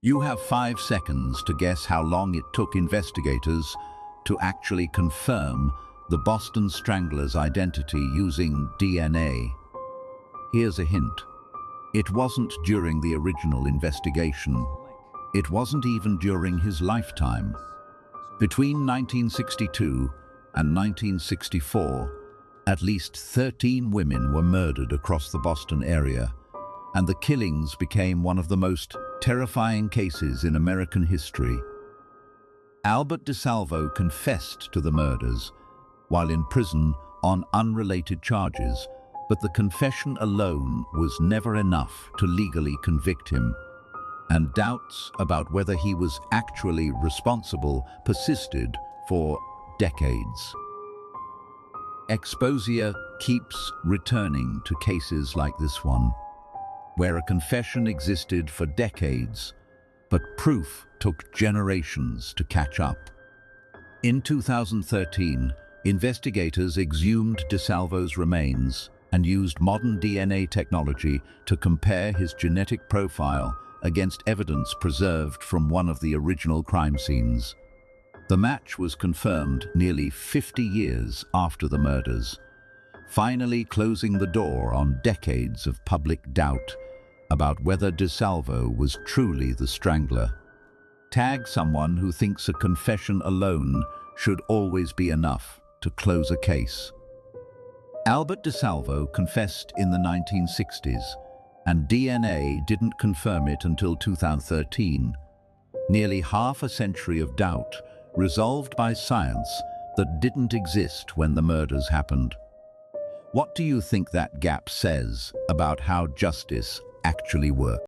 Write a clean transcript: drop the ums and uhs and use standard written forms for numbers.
You have 5 seconds to guess how long it took investigators to actually confirm the Boston Strangler's identity using DNA. Here's a hint. It wasn't during the original investigation. It wasn't even during his lifetime. Between 1962 and 1964, at least 13 women were murdered across the Boston area, and the killings became one of the most terrifying cases in American history. Albert DeSalvo confessed to the murders while in prison on unrelated charges, but the confession alone was never enough to legally convict him, and doubts about whether he was actually responsible persisted for decades. Exposia keeps returning to cases like this one, where a confession existed for decades, but proof took generations to catch up. In 2013, investigators exhumed DeSalvo's remains and used modern DNA technology to compare his genetic profile against evidence preserved from one of the original crime scenes. The match was confirmed nearly 50 years after the murders, finally closing the door on decades of public doubt about whether DeSalvo was truly the Strangler. Tag someone who thinks a confession alone should always be enough to close a case. Albert DeSalvo confessed in the 1960s, and DNA didn't confirm it until 2013. Nearly half a century of doubt resolved by science that didn't exist when the murders happened. What do you think that gap says about how justice actually works?